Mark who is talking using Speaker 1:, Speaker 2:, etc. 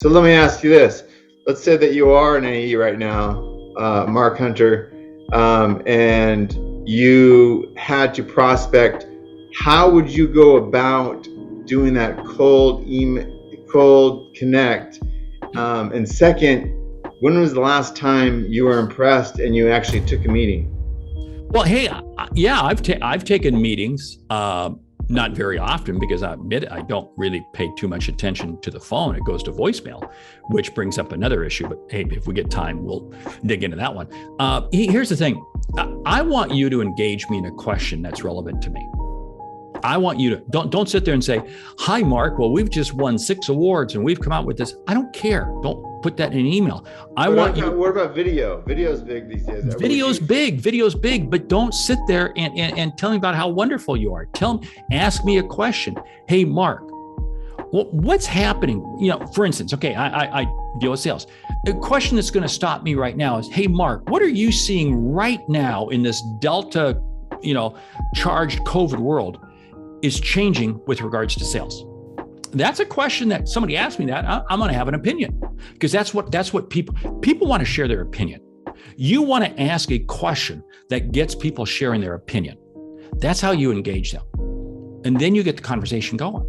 Speaker 1: So let me ask you this. Let's say that you are an AE right now, Mark Hunter, and you had to prospect. How would you go about doing that cold connect? And second, when was the last time you were impressed and you actually took a meeting?
Speaker 2: Well, hey, yeah, I've taken meetings, not very often because I admit I don't really pay too much attention to the phone. It goes to voicemail, which brings up another issue. But hey, if we get time, we'll dig into that one. Here's the thing. I want you to engage me in a question that's relevant to me. I want you to don't sit there and say, "Hi, Mark. Well, we've just won 6 awards and we've come out with this." I don't care. Don't put that in an email.
Speaker 1: What about video? Video's big these days.
Speaker 2: Video's big, but don't sit there and tell me about how wonderful you are. Ask me a question. Hey, Mark, what's happening? For instance, okay, I deal with sales. The question that's going to stop me right now is, hey, Mark, what are you seeing right now in this Delta, charged COVID world is changing with regards to sales? That's a question that somebody asked me that I'm going to have an opinion, because that's what people want to share their opinion. You want to ask a question that gets people sharing their opinion. That's how you engage them. And then you get the conversation going.